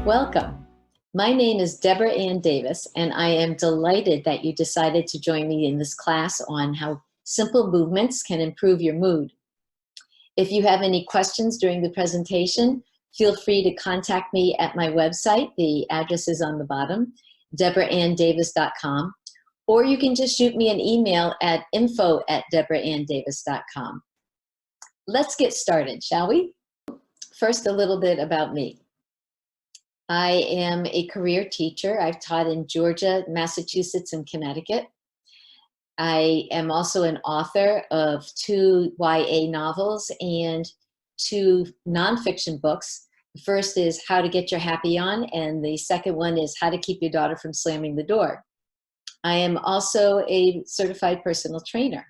Welcome. My name is Deborah Ann Davis, and I am delighted that you decided to join me in this class on how simple movements can improve your mood. If you have any questions during the presentation, feel free to contact me at my website. The address is on the bottom, deborahanndavis.com, or you can just shoot me an email at info@deborahanndavis.com. Let's get started, shall we? First, a little bit about me. I am a career teacher. I've taught in Georgia, Massachusetts, and Connecticut. I am also an author of 2 YA novels and 2 nonfiction books. The first is How to Get Your Happy On, and the second one is How to Keep Your Daughter from Slamming the Door. I am also a certified personal trainer.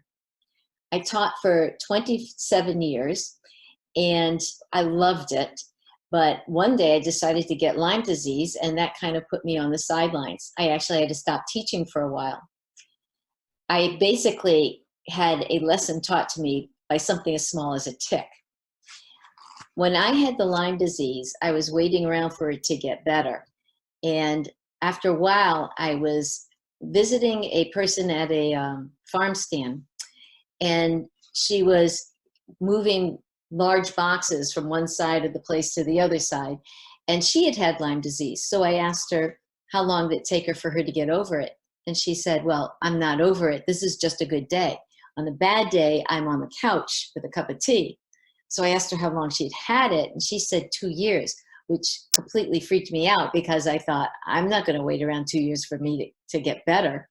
I taught for 27 years, and I loved it. But one day I decided to get Lyme disease, and that kind of put me on the sidelines. I actually had to stop teaching for a while. I basically had a lesson taught to me by something as small as a tick. When I had the Lyme disease, I was waiting around for it to get better. And after a while, I was visiting a person at a farm stand, and she was moving large boxes from one side of the place to the other side, and she had had Lyme disease. So I asked her how long did it take her for her to get over it, and she said, well, I'm not over it. This is just a good day. On a bad day, I'm on the couch with a cup of tea. So I asked her how long she'd had it, and she said 2 years, which completely freaked me out because I thought, I'm not going to wait around 2 years for me to get better.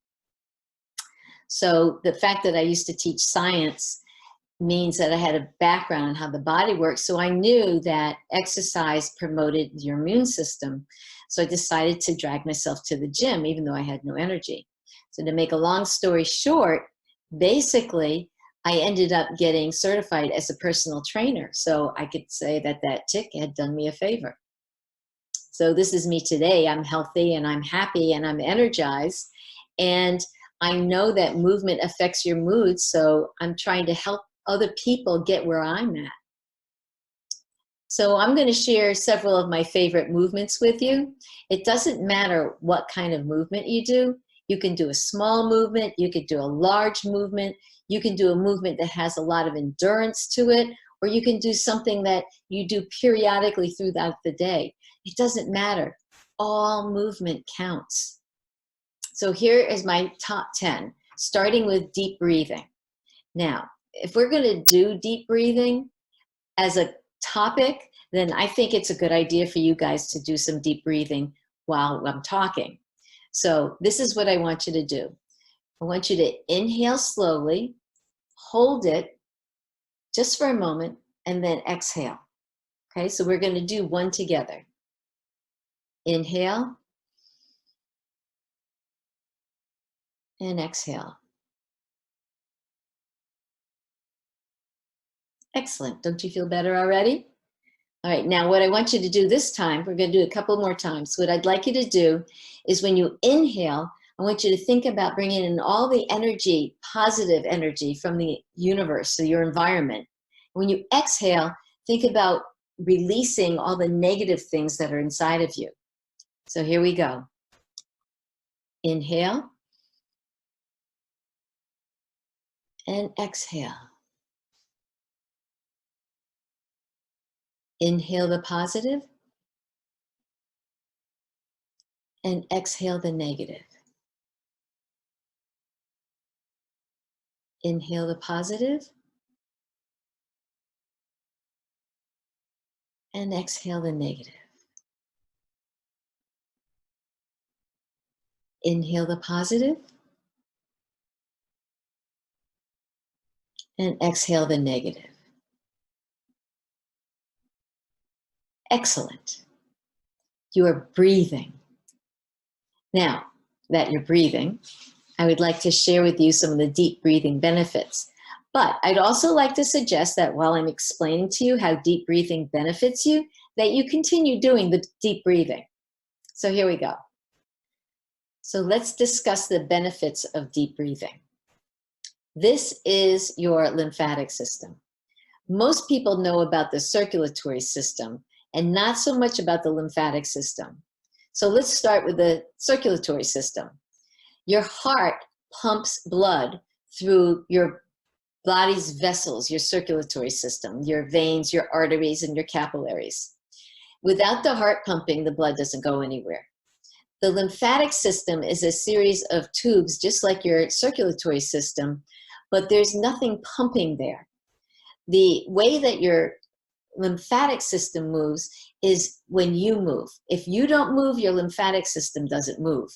So the fact that I used to teach science means that I had a background on how the body works. So I knew that exercise promoted your immune system. So I decided to drag myself to the gym, even though I had no energy. So to make a long story short, basically, I ended up getting certified as a personal trainer. So I could say that that tick had done me a favor. So this is me today. I'm healthy and I'm happy and I'm energized. And I know that movement affects your mood. So I'm trying to help other people get where I'm at. So I'm going to share several of my favorite movements with you. It doesn't matter what kind of movement you do. You can do a small movement, you could do a large movement, you can do a movement that has a lot of endurance to it, or you can do something that you do periodically throughout the day. It doesn't matter. All movement counts. So here is my top 10, starting with deep breathing. Now, if we're going to do deep breathing as a topic, then I think it's a good idea for you guys to do some deep breathing while I'm talking. So this is what I want you to do. I want you to inhale slowly, hold it just for a moment, and then exhale. Okay, so we're going to do one together. Inhale and exhale. Excellent. Don't you feel better already? All right, now what I want you to do this time, we're going to do a couple more times. What I'd like you to do is when you inhale, I want you to think about bringing in all the energy, positive energy from the universe, so your environment. When you exhale, think about releasing all the negative things that are inside of you. So here we go. Inhale and exhale. Inhale the positive and exhale the negative. Inhale the positive and exhale the negative. Inhale the positive and exhale the negative. Excellent. You are breathing. Now that you're breathing, I would like to share with you some of the deep breathing benefits. But I'd also like to suggest that while I'm explaining to you how deep breathing benefits you, that you continue doing the deep breathing. So here we go. So let's discuss the benefits of deep breathing. This is your lymphatic system. Most people know about the circulatory system, and not so much about the lymphatic system. So let's start with the circulatory system. Your heart pumps blood through your body's vessels, your circulatory system, your veins, your arteries, and your capillaries. Without the heart pumping, the blood doesn't go anywhere. The lymphatic system is a series of tubes, just like your circulatory system, but there's nothing pumping there. The way that your lymphatic system moves is when you move. If you don't move, your lymphatic system doesn't move.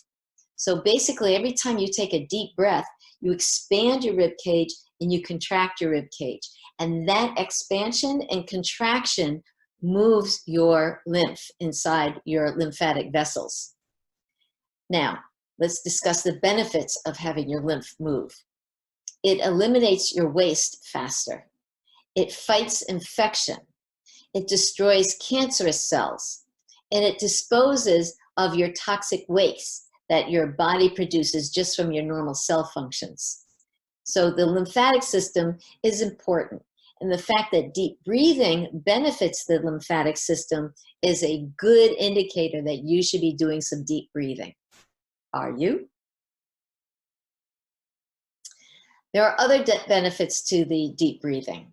So basically, every time you take a deep breath, you expand your rib cage and you contract your rib cage. And that expansion and contraction moves your lymph inside your lymphatic vessels. Now, let's discuss the benefits of having your lymph move. It eliminates your waste faster. It fights infection. It destroys cancerous cells. And it disposes of your toxic waste that your body produces just from your normal cell functions. So the lymphatic system is important. And the fact that deep breathing benefits the lymphatic system is a good indicator that you should be doing some deep breathing. Are you? There are other benefits to the deep breathing.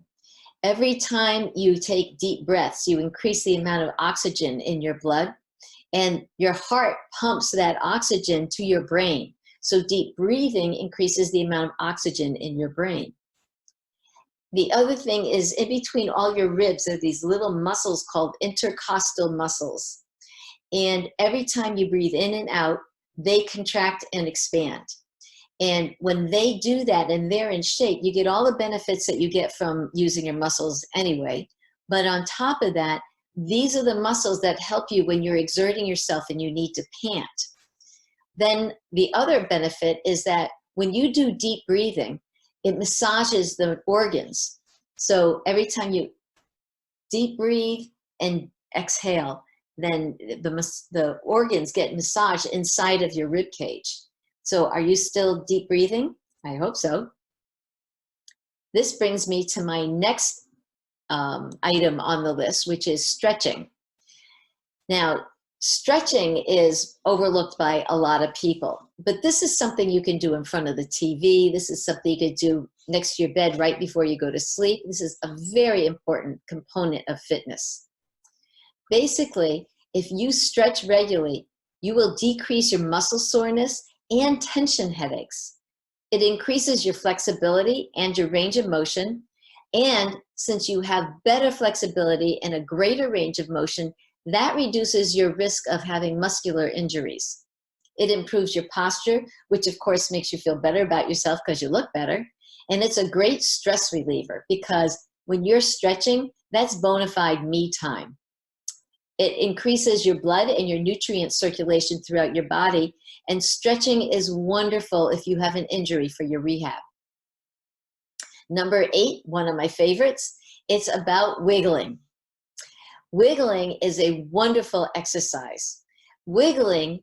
Every time you take deep breaths, you increase the amount of oxygen in your blood, and your heart pumps that oxygen to your brain. So deep breathing increases the amount of oxygen in your brain. The other thing is, in between all your ribs are these little muscles called intercostal muscles. And every time you breathe in and out, they contract and expand. And when they do that and they're in shape, you get all the benefits that you get from using your muscles anyway. But on top of that, these are the muscles that help you when you're exerting yourself and you need to pant. Then the other benefit is that when you do deep breathing, it massages the organs. So every time you deep breathe and exhale, then the organs get massaged inside of your rib cage. So are you still deep breathing? I hope so. This brings me to my next item on the list, which is stretching. Now, stretching is overlooked by a lot of people, but this is something you can do in front of the TV. This is something you could do next to your bed right before you go to sleep. This is a very important component of fitness. Basically, if you stretch regularly, you will decrease your muscle soreness and tension headaches. It increases your flexibility and your range of motion. And since you have better flexibility and a greater range of motion, that reduces your risk of having muscular injuries. It improves your posture, which of course makes you feel better about yourself because you look better. And it's a great stress reliever because when you're stretching, that's bona fide me time. It increases your blood and your nutrient circulation throughout your body. And stretching is wonderful if you have an injury for your rehab. Number 8, one of my favorites, it's about wiggling. Wiggling is a wonderful exercise. Wiggling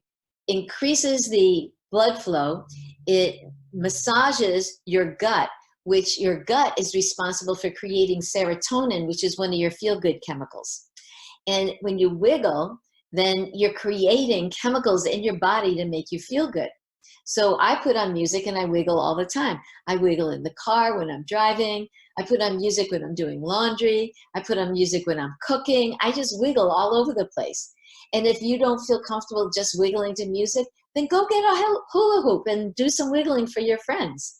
increases the blood flow. It massages your gut, which your gut is responsible for creating serotonin, which is one of your feel-good chemicals. And when you wiggle, then you're creating chemicals in your body to make you feel good. So I put on music and I wiggle all the time. I wiggle in the car when I'm driving. I put on music when I'm doing laundry. I put on music when I'm cooking. I just wiggle all over the place. And if you don't feel comfortable just wiggling to music, then go get a hula hoop and do some wiggling for your friends.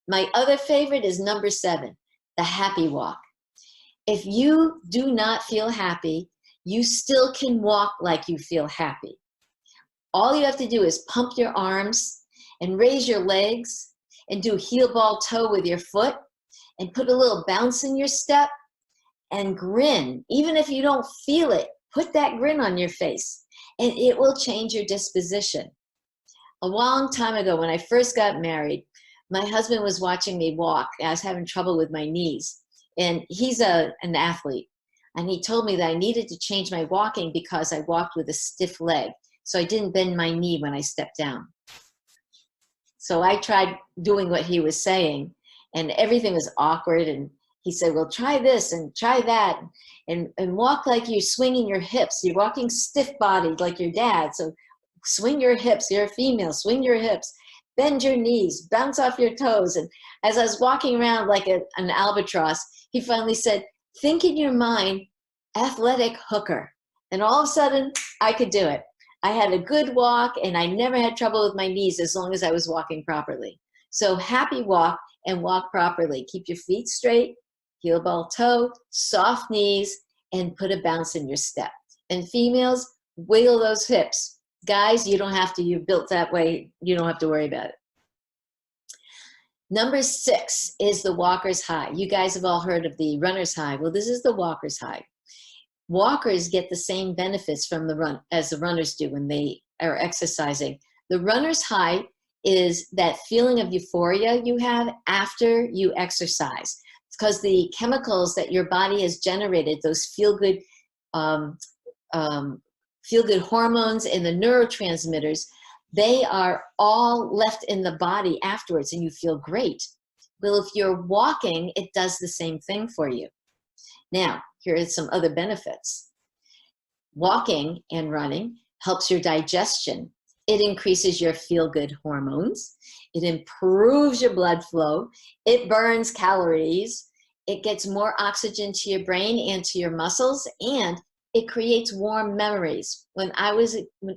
My other favorite is number 7, the happy walk. If you do not feel happy, you still can walk like you feel happy. All you have to do is pump your arms and raise your legs and do heel ball toe with your foot and put a little bounce in your step and grin. Even if you don't feel it, put that grin on your face and it will change your disposition. A long time ago when I first got married, my husband was watching me walk. I was having trouble with my knees. And he's an athlete. And he told me that I needed to change my walking because I walked with a stiff leg. So I didn't bend my knee when I stepped down. So I tried doing what he was saying, and everything was awkward. And he said, well, try this and try that, and walk like you're swinging your hips. You're walking stiff-bodied like your dad. So swing your hips. You're a female. Swing your hips. Bend your knees. Bounce off your toes. And as I was walking around like an albatross, he finally said, think in your mind, athletic hooker. And all of a sudden, I could do it. I had a good walk, and I never had trouble with my knees as long as I was walking properly. So happy walk and walk properly. Keep your feet straight, heel ball toe, soft knees, and put a bounce in your step. And females, wiggle those hips. Guys, you don't have to. You're built that way. You don't have to worry about it. Number 6 is the walker's high. You guys have all heard of the runner's high. Well, this is the walker's high. Walkers get the same benefits from the run as the runners do when they are exercising. The runner's high is that feeling of euphoria you have after you exercise. It's because the chemicals that your body has generated, those feel-good hormones and the neurotransmitters, they are all left in the body afterwards, and you feel great. Well, if you're walking, it does the same thing for you. Now, here are some other benefits. Walking and running helps your digestion. It increases your feel-good hormones. It improves your blood flow. It burns calories. It gets more oxygen to your brain and to your muscles, and it creates warm memories. When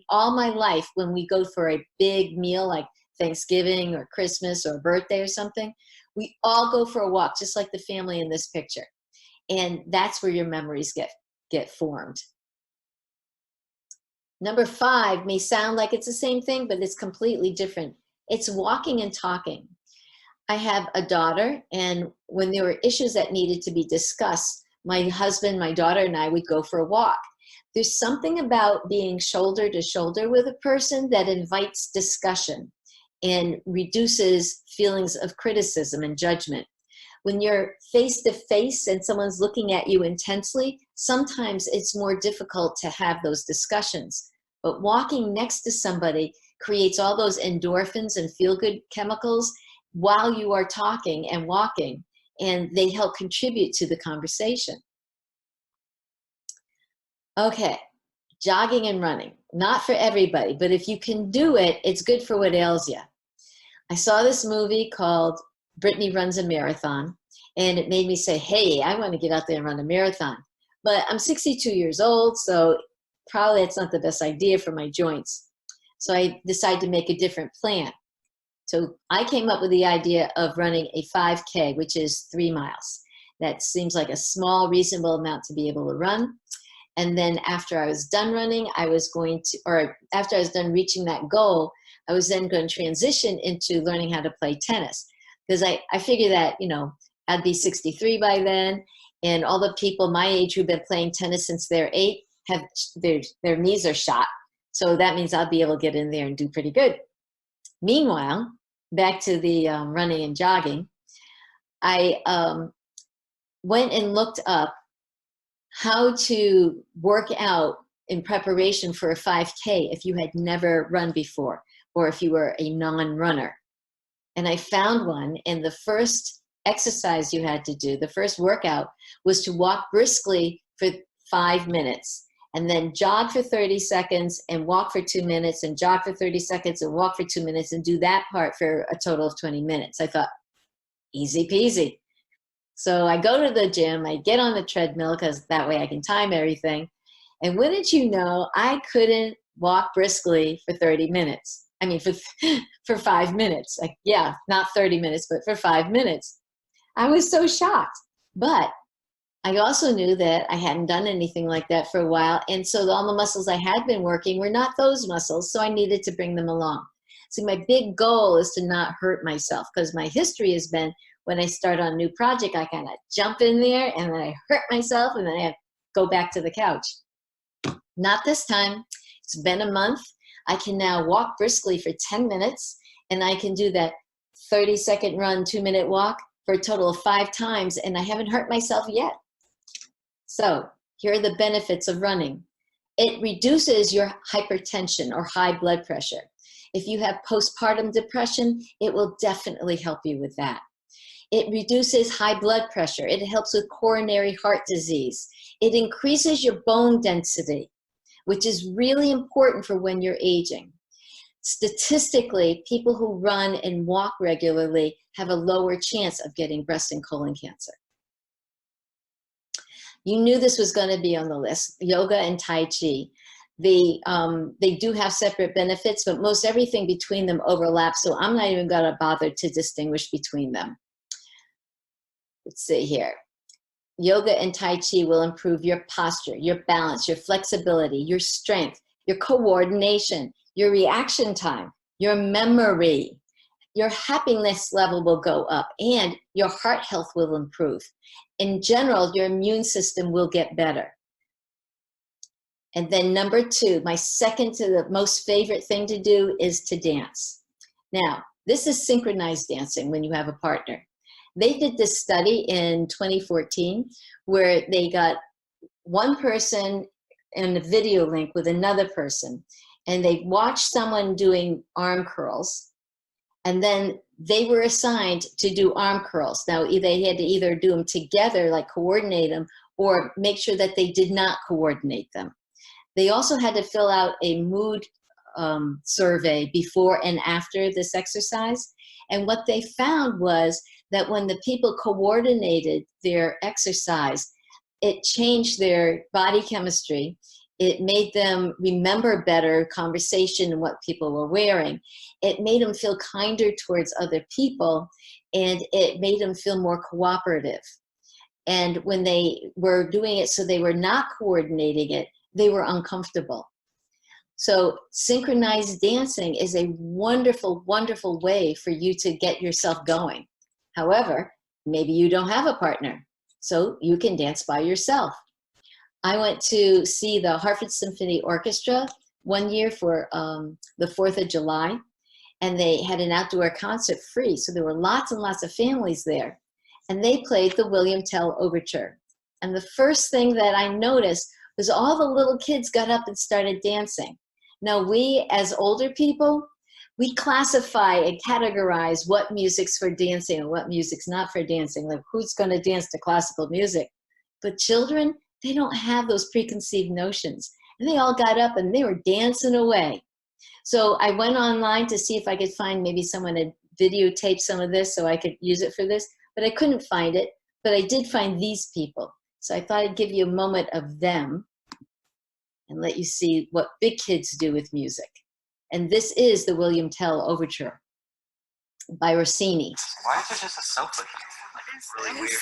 all my life, when we go for a big meal like Thanksgiving or Christmas or a birthday or something, we all go for a walk, just like the family in this picture. And that's where your memories get formed. Number 5 may sound like it's the same thing, but it's completely different. It's walking and talking. I have a daughter, and when there were issues that needed to be discussed, my husband, my daughter, and I would go for a walk. There's something about being shoulder to shoulder with a person that invites discussion and reduces feelings of criticism and judgment. When you're face to face and someone's looking at you intensely, sometimes it's more difficult to have those discussions. But walking next to somebody creates all those endorphins and feel-good chemicals while you are talking and walking, and they help contribute to the conversation. Okay, jogging and running. Not for everybody, but if you can do it, it's good for what ails you. I saw this movie called Brittany Runs a Marathon, and it made me say, hey, I want to get out there and run a marathon. But I'm 62 years old, so probably it's not the best idea for my joints. So I decided to make a different plan. So I came up with the idea of running a 5K, which is 3 miles. That seems like a small, reasonable amount to be able to run. And then after I was done running, after I was done reaching that goal, I was then going to transition into learning how to play tennis. Because I figure that, I'd be 63 by then, and all the people my age who've been playing tennis since they're 8 have their knees are shot. So that means I'll be able to get in there and do pretty good. Meanwhile, back to the running and jogging, I went and looked up how to work out in preparation for a 5K if you had never run before, or if you were a non-runner. And I found one, and the first exercise you had to do, the first workout, was to walk briskly for 5 minutes, and then jog for 30 seconds and walk for 2 minutes, and jog for 30 seconds and walk for 2 minutes, and do that part for a total of 20 minutes. I thought, easy peasy. So I go to the gym, I get on the treadmill because that way I can time everything. And wouldn't you know, I couldn't walk briskly for 30 minutes. I mean, for 5 minutes. Yeah, not 30 minutes, but for 5 minutes. I was so shocked. But I also knew that I hadn't done anything like that for a while. And so all the muscles I had been working were not those muscles, so I needed to bring them along. So my big goal is to not hurt myself, because my history has been when I start on a new project, I kind of jump in there and then I hurt myself and then I have to go back to the couch. Not this time. It's been a month. I can now walk briskly for 10 minutes, and I can do that 30-second run, 2-minute walk for a total of 5 times, and I haven't hurt myself yet. So here are the benefits of running. It reduces your hypertension or high blood pressure. If you have postpartum depression, it will definitely help you with that. It reduces high blood pressure. It helps with coronary heart disease. It increases your bone density, which is really important for when you're aging. Statistically, people who run and walk regularly have a lower chance of getting breast and colon cancer. You knew this was going to be on the list, yoga and Tai Chi. They do have separate benefits, but most everything between them overlaps, so I'm not even going to bother to distinguish between them. Let's see here. Yoga and Tai Chi will improve your posture, your balance, your flexibility, your strength, your coordination, your reaction time, your memory. Your happiness level will go up and your heart health will improve. In general, your immune system will get better. And then number 2, my second to the most favorite thing to do is to dance. Now, this is synchronized dancing when you have a partner. They did this study in 2014 where they got one person in a video link with another person, and they watched someone doing arm curls, and then they were assigned to do arm curls. Now, they had to either do them together, like coordinate them, or make sure that they did not coordinate them. They also had to fill out a mood survey before and after this exercise. And what they found was that when the people coordinated their exercise, it changed their body chemistry. It made them remember better conversation and what people were wearing. It made them feel kinder towards other people, and it made them feel more cooperative. And when they were doing it so they were not coordinating it, they were uncomfortable. So synchronized dancing is a wonderful, wonderful way for you to get yourself going. However, maybe you don't have a partner, so you can dance by yourself. I went to see the Hartford Symphony Orchestra one year for the 4th of July, and they had an outdoor concert free, so there were lots and lots of families there. And they played the William Tell Overture. And the first thing that I noticed was all the little kids got up and started dancing. Now, we as older people, we classify and categorize what music's for dancing and what music's not for dancing, like who's going to dance to classical music. But children, they don't have those preconceived notions. And they all got up and they were dancing away. So I went online to see if I could find maybe someone had videotaped some of this so I could use it for this, but I couldn't find it. But I did find these people. So I thought I'd give you a moment of them and let you see what big kids do with music. And this is the William Tell Overture by Rossini. Why is there just a sofa here? Like, it's really weird.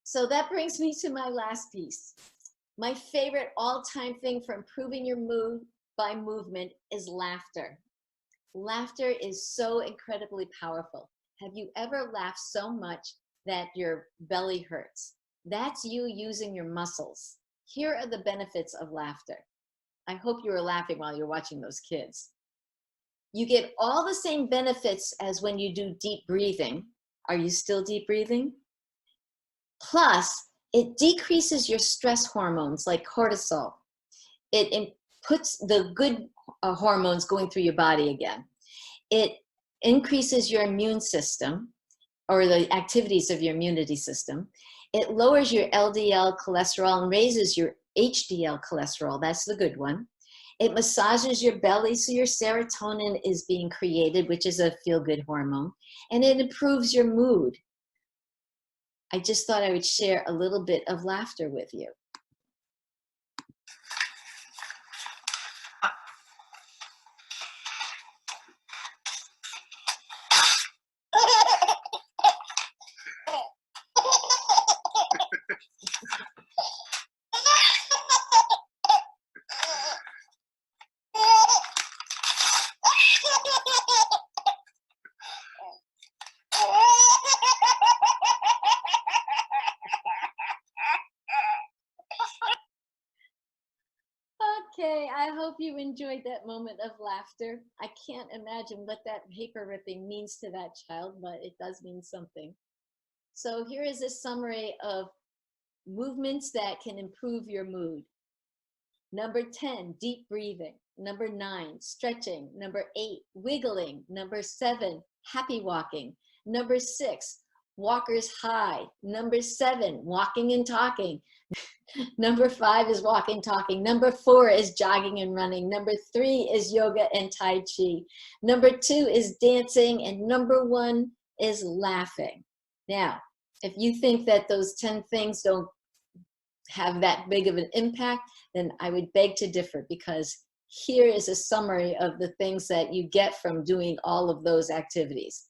So that brings me to my last piece. My favorite all-time thing for improving your mood by movement is laughter. Laughter is so incredibly powerful. Have you ever laughed so much that your belly hurts? That's you using your muscles. Here are the benefits of laughter. I hope you were laughing while you're watching those kids. You get all the same benefits as when you do deep breathing. Are you still deep breathing? Plus, it decreases your stress hormones like cortisol. It puts the good hormones going through your body again. It increases your immune system, or the activities of your immunity system. It lowers your LDL cholesterol and raises your HDL cholesterol. That's the good one. It massages your belly so your serotonin is being created, which is a feel-good hormone. And it improves your mood. I just thought I would share a little bit of laughter with you. Okay, I hope you enjoyed that moment of laughter. I can't imagine what that paper ripping means to that child, but it does mean something. So here is a summary of movements that can improve your mood. Number 10, deep breathing. Number 9, stretching. Number 8, wiggling. Number 7, happy walking. Number 6, walker's high. Number 7, walking and talking. Number 5 is walking, talking. Number 4 is jogging and running. Number 3 is yoga and Tai Chi. Number 2 is dancing. And number 1 is laughing. Now, if you think that those 10 things don't have that big of an impact, then I would beg to differ, because here is a summary of the things that you get from doing all of those activities.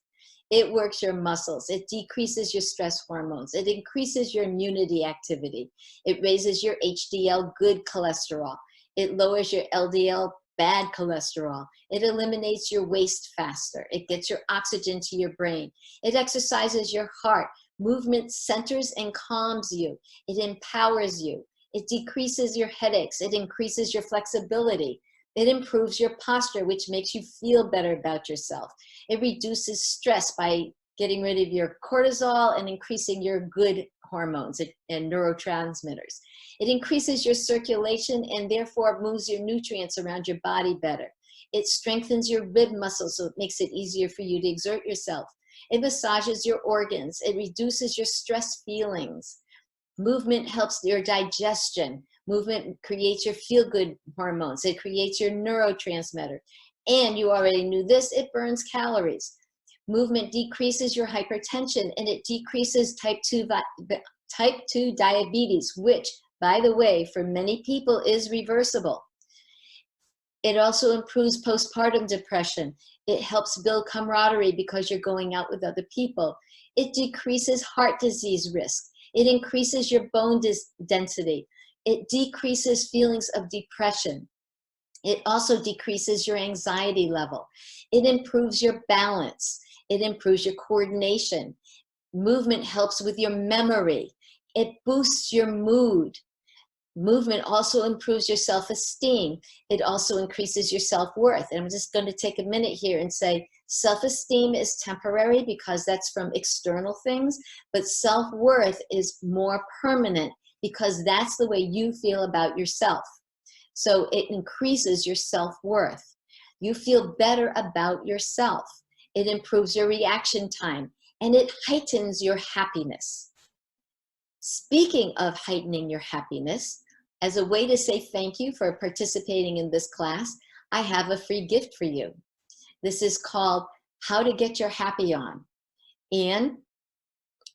It works your muscles. It decreases your stress hormones. It increases your immunity activity. It raises your HDL, good cholesterol. It lowers your LDL, bad cholesterol. It eliminates your waste faster. It gets your oxygen to your brain. It exercises your heart. Movement centers and calms you. It empowers you. It decreases your headaches. It increases your flexibility. It improves your posture, which makes you feel better about yourself. It reduces stress by getting rid of your cortisol and increasing your good hormones and neurotransmitters. It increases your circulation and therefore moves your nutrients around your body better. It strengthens your rib muscles, so it makes it easier for you to exert yourself. It massages your organs. It reduces your stress feelings. Movement helps your digestion. Movement creates your feel-good hormones. It creates your neurotransmitter. And you already knew this, it burns calories. Movement decreases your hypertension, and it decreases type 2 diabetes, which, by the way, for many people is reversible. It also improves postpartum depression. It helps build camaraderie because you're going out with other people. It decreases heart disease risk. It increases your bone density. It decreases feelings of depression. It also decreases your anxiety level. It improves your balance. It improves your coordination. Movement helps with your memory. It boosts your mood. Movement also improves your self-esteem. It also increases your self-worth. And I'm just going to take a minute here and say self-esteem is temporary because that's from external things, but self-worth is more permanent because that's the way you feel about yourself. So it increases your self-worth. You feel better about yourself. It improves your reaction time, and it heightens your happiness. Speaking of heightening your happiness, as a way to say thank you for participating in this class, I have a free gift for you. This is called How to Get Your Happy On. And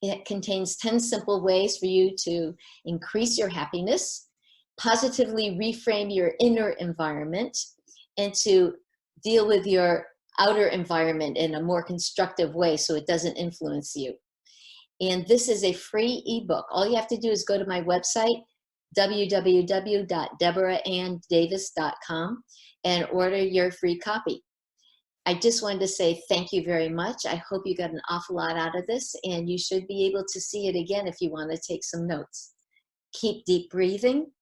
it contains 10 simple ways for you to increase your happiness, positively reframe your inner environment, and to deal with your outer environment in a more constructive way so it doesn't influence you. And this is a free ebook. All you have to do is go to my website, www.deborahanndavis.com, and order your free copy. I just wanted to say thank you very much. I hope you got an awful lot out of this, and you should be able to see it again if you want to take some notes. Keep deep breathing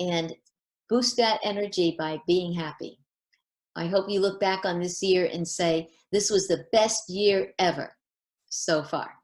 and boost that energy by being happy. I hope you look back on this year and say, this was the best year ever so far.